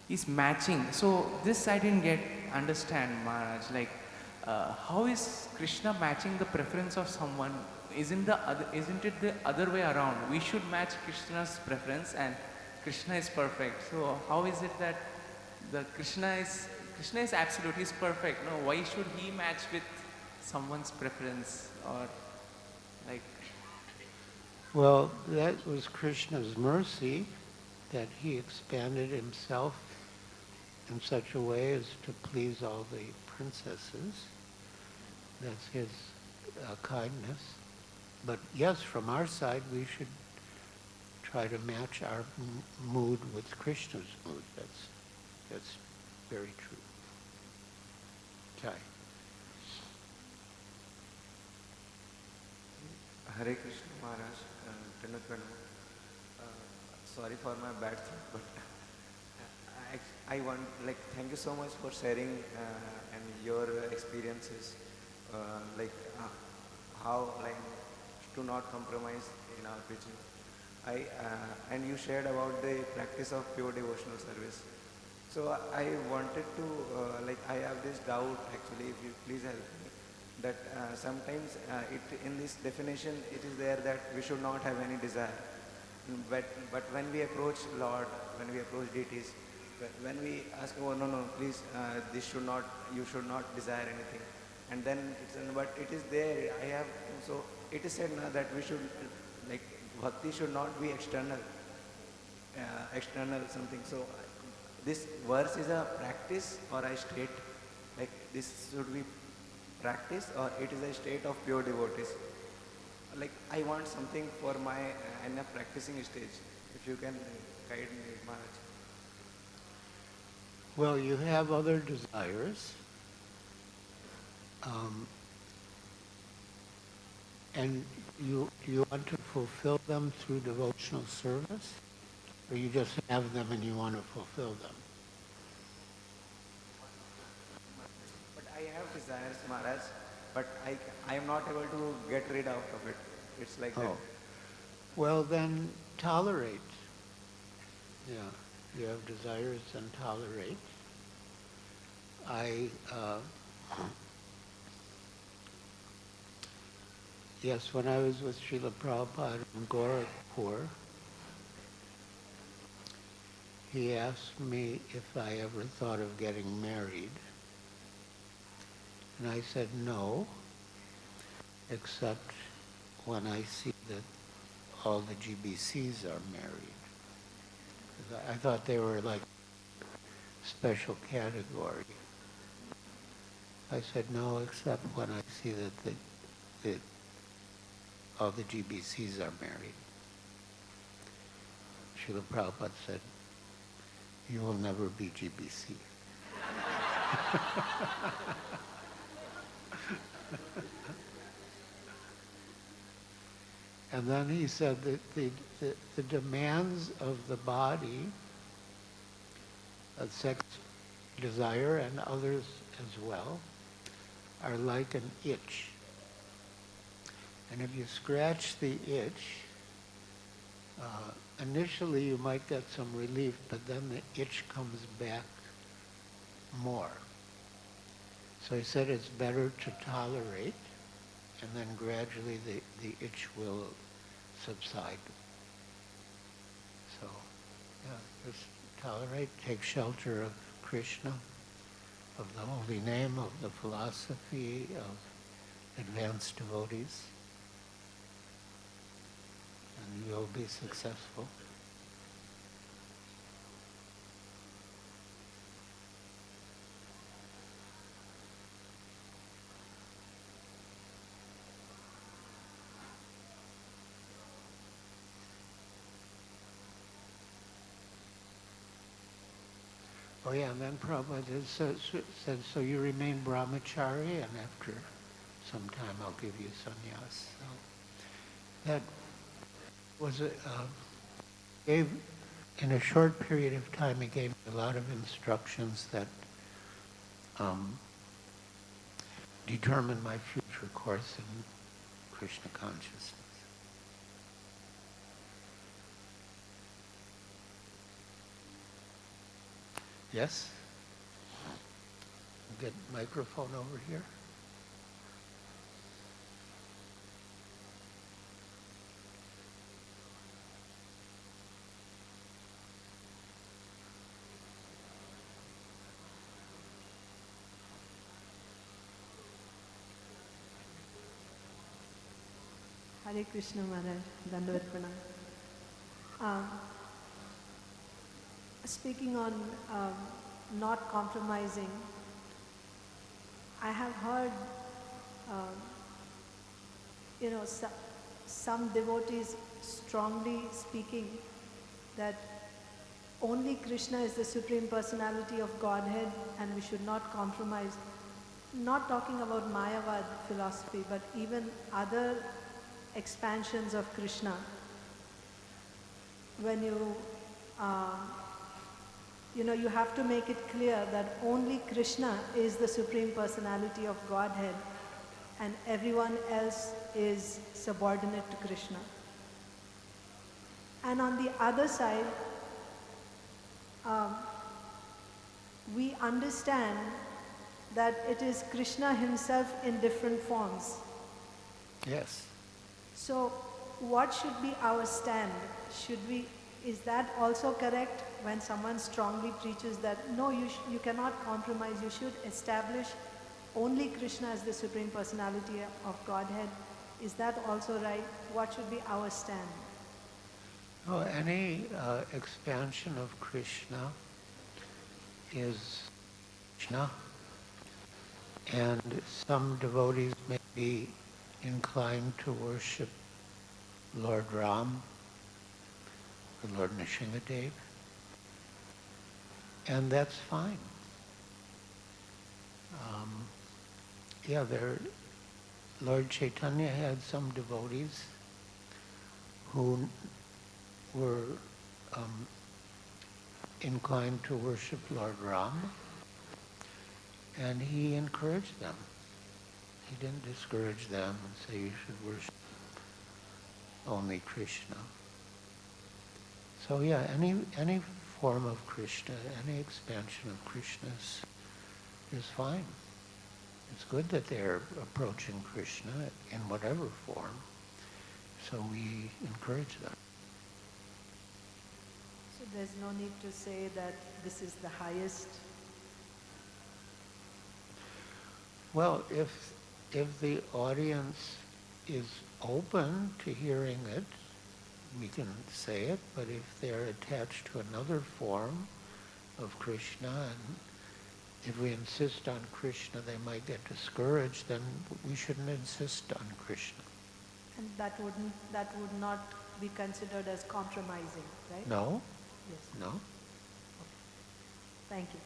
I: He's matching. So this I didn't understand, Maharaj. Like, how is Krishna matching the preference of someone? Isn't it the other way around? We should match Krishna's preference, and Krishna is perfect. So how is it that the Krishna is absolute? He's perfect. No, why should he match with someone's preference, or like?
A: Well, that was Krishna's mercy, that he expanded himself in such a way as to please all the princesses. That's his kindness. But yes, from our side, we should try to match our mood with Krishna's mood. That's very true. Okay.
J: Hare Krishna Maharaj, sorry for my bad thing, but I want, thank you so much for sharing and your experiences, how to not compromise in our preaching. And you shared about the practice of pure devotional service. So I wanted to, I have this doubt actually, if you please help me, that sometimes in this definition it is there that we should not have any desire. But when we approach Lord, when we approach deities, when we ask, oh no, please, you should not desire anything. And then, but it is there, so it is said now that we should, bhakti should not be external something. So this verse is a practice or a state, this should be practice or it is a state of pure devotees. I want something for my in a practicing stage. If you can guide me, Maharaj.
A: Well, you have other desires. And do you want to fulfill them through devotional service? Or you just have them and you want to fulfill them?
J: But I have desires, Maharaj, but I am not able to get rid out of it. It's like that.
A: Well, then tolerate. Yeah, you have desires, then tolerate. Yes, when I was with Srila Prabhupada in Gorakhpur, he asked me if I ever thought of getting married. And I said no, except when I see that all the GBCs are married. I thought they were like special category. I said no, except when I see that all the GBCs are married. Srila Prabhupada said, you will never be GBC. And then he said that the demands of the body, of sex desire and others as well, are like an itch. And if you scratch the itch, initially you might get some relief, but then the itch comes back more. So he said it's better to tolerate, and then gradually the itch will subside. So, yeah, just tolerate, take shelter of Krishna, of the holy name, of the philosophy, of advanced devotees, and you'll be successful. Oh yeah, and then Prabhupada said, so you remain brahmachari, and after some time I'll give you sannyas. So that was gave, in a short period of time, he gave me a lot of instructions that determined my future course in Krishna consciousness. Yes? Get microphone over here.
K: Hare Krishna Maharaj, Dandavat Pranam. Speaking on not compromising, I have heard, some devotees strongly speaking that only Krishna is the Supreme Personality of Godhead and we should not compromise. Not talking about Mayavad philosophy, but even other expansions of Krishna. When you you have to make it clear that only Krishna is the Supreme Personality of Godhead and everyone else is subordinate to Krishna. And on the other side, we understand that it is Krishna himself in different forms.
A: Yes.
K: So what should be our stand? Is that also correct when someone strongly preaches that no, you cannot compromise, you should establish only Krishna as the Supreme Personality of Godhead? Is that also right? What should be our stand?
A: Oh, any expansion of Krishna is Krishna, and some devotees may be inclined to worship Lord Ram, the Lord Nishingadev, and that's fine. Lord Chaitanya had some devotees who were inclined to worship Lord Ram, and he encouraged them. He didn't discourage them and say you should worship only Krishna. So yeah, any form of Krishna, any expansion of Krishna is fine. It's good that they're approaching Krishna in whatever form, so we encourage them.
K: So there's no need to say that this is the highest?
A: Well, if the audience is open to hearing it, we can say it, but if they're attached to another form of Krishna, and if we insist on Krishna, they might get discouraged, then we shouldn't insist on Krishna.
K: And that would not be considered as compromising, right?
A: No.
K: Yes.
A: No.
K: Okay. Thank you.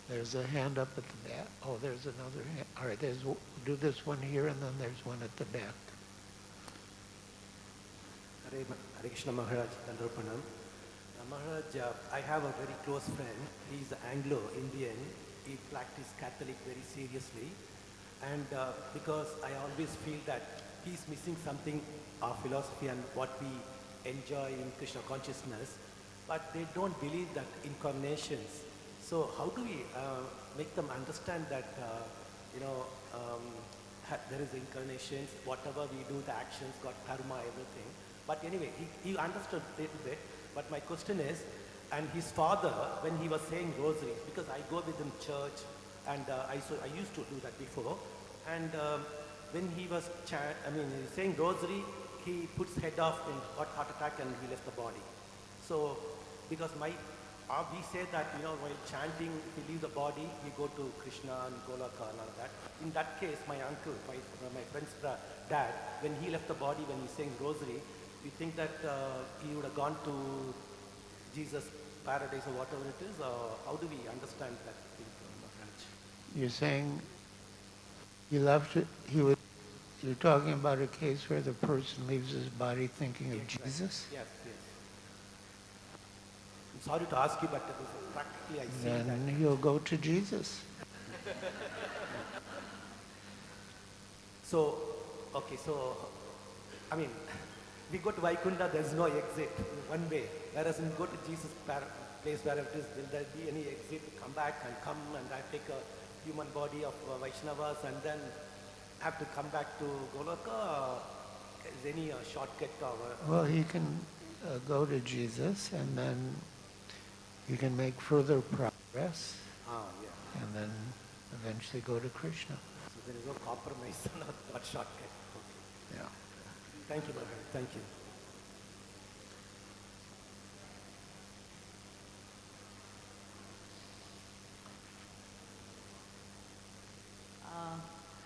A: There's a hand up at the back. Oh, there's another hand. All right, do this one here, and then there's one at the back.
L: Hare Krishna Maharaj, Dandavat Pranam. Maharaj, I have a very close friend. He's Anglo-Indian. He practices Catholic very seriously. And because I always feel that he's missing something, our philosophy and what we enjoy in Krishna consciousness, but they don't believe that incarnations. So how do we make them understand that, there is incarnations, whatever we do, the actions, got karma, everything. But anyway, he understood a little bit. But my question is, and his father, when he was saying rosaries, because I go with him church, and I used to do that before, and when he was saying rosary, he puts head off and got heart attack and he left the body. So, because we say that, while chanting, we leave the body, we go to Krishna and Golaka and all that. In that case, my uncle, my friend's dad, when he left the body, when he's saying rosary, we think that he would have gone to Jesus' paradise or whatever it is? How do we understand that thing, Maharaj?
A: You're saying you're talking about a case where the person leaves his body thinking of Jesus?
L: Yes, yes. I'm sorry to ask you, but practically I see that.
A: Then you'll go to Jesus.
L: So, okay, so, I mean, we go to Vaikunta, there's no exit, one way. Whereas when we go to Jesus' place where it is, will there be any exit to come back and come and I take a human body of Vaishnavas and then have to come back to Goloka? Is any shortcut?
A: Well, you can go to Jesus and then you can make further progress and then eventually go to Krishna.
L: So there is no compromise, not shortcut. Okay.
A: Yeah.
L: Thank you, Maharaj. Thank you.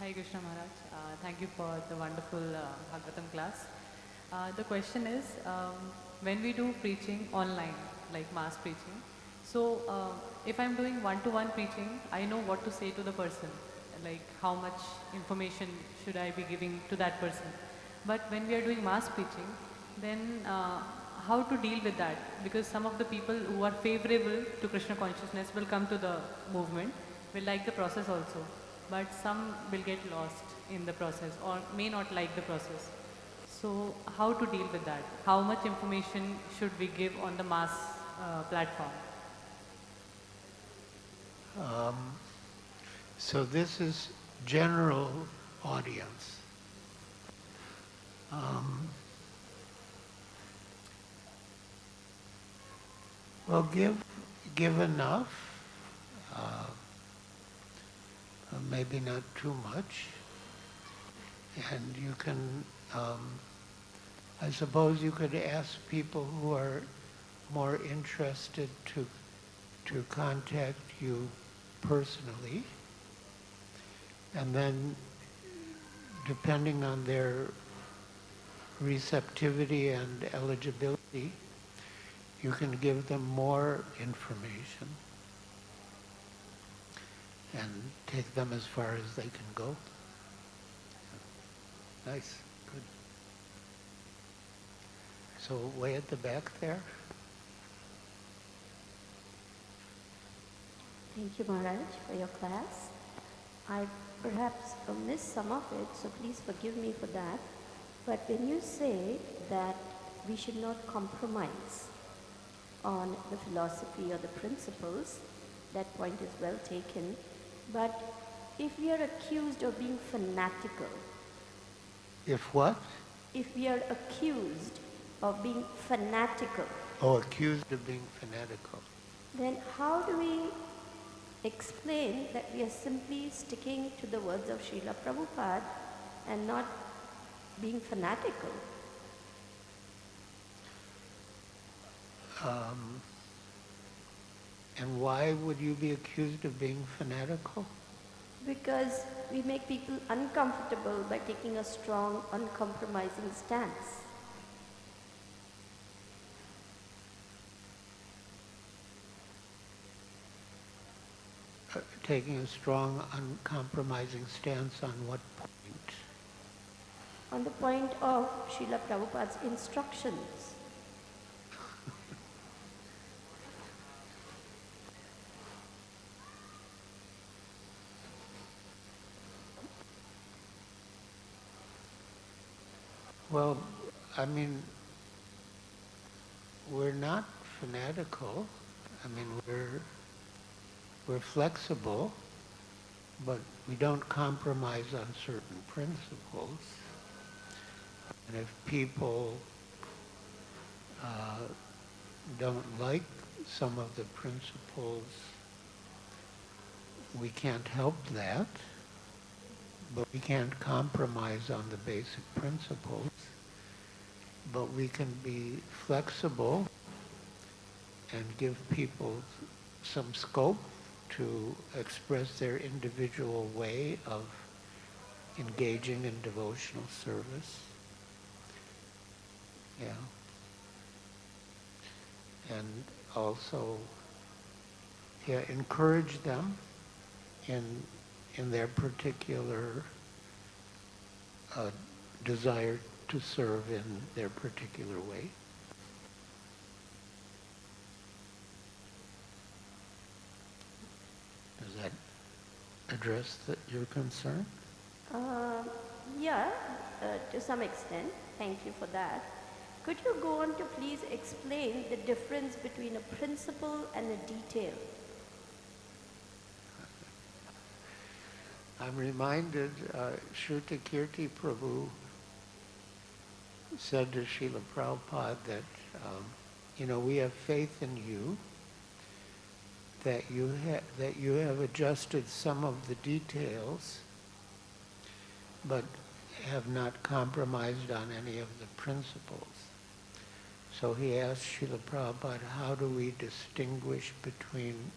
M: Hi Krishna Maharaj, thank you for the wonderful Bhagavatam class. The question is, when we do preaching online, like mass preaching, so if I'm doing one-to-one preaching, I know what to say to the person, like how much information should I be giving to that person. But when we are doing mass preaching, then how to deal with that? Because some of the people who are favorable to Krishna consciousness will come to the movement, will like the process also. But some will get lost in the process or may not like the process. So how to deal with that? How much information should we give on the mass platform?
A: So this is general audience. Well, give enough. Maybe not too much, and you can, I suppose you could ask people who are more interested to contact you personally, and then depending on their receptivity and eligibility, you can give them more information and take them as far as they can go. Nice, good. So way at the back there.
N: Thank you, Maharaj, for your class. I perhaps missed some of it, so please forgive me for that. But when you say that we should not compromise on the philosophy or the principles, that point is well taken. But if we are accused of being fanatical...
A: If what?
N: If we are accused of being fanatical...
A: Oh, accused of being fanatical.
N: Then how do we explain that we are simply sticking to the words of Srila Prabhupada and not being fanatical?
A: And why would you be accused of being fanatical?
N: Because we make people uncomfortable by taking a strong, uncompromising stance.
A: Taking a strong, uncompromising stance on what point?
N: On the point of Srila Prabhupada's instructions.
A: Well, I mean, we're not fanatical. I mean, we're flexible, but we don't compromise on certain principles. And if people don't like some of the principles, we can't help that. But we can't compromise on the basic principles. But we can be flexible and give people some scope to express their individual way of engaging in devotional service. Yeah. And also encourage them in their particular desire to serve in their particular way. Does that address your concern?
N: Yeah, to some extent. Thank you for that. Could you go on to please explain the difference between a principle and a detail?
A: I'm reminded, Shruta Kirti Prabhu said to Srila Prabhupada that, we have faith in you, that you have adjusted some of the details, but have not compromised on any of the principles. So he asked Srila Prabhupada, how do we distinguish between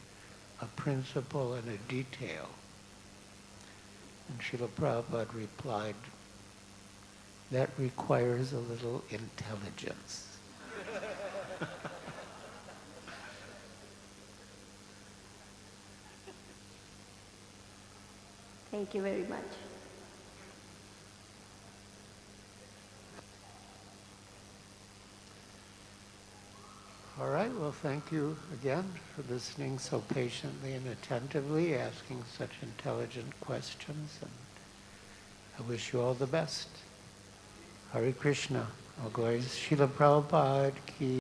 A: a principle and a detail? And Srila Prabhupada replied, that requires a little intelligence.
N: Thank you very much.
A: All right, well, thank you again for listening so patiently and attentively, asking such intelligent questions, and I wish you all the best. Hare Krishna. All glories. Srila Prabhupada ki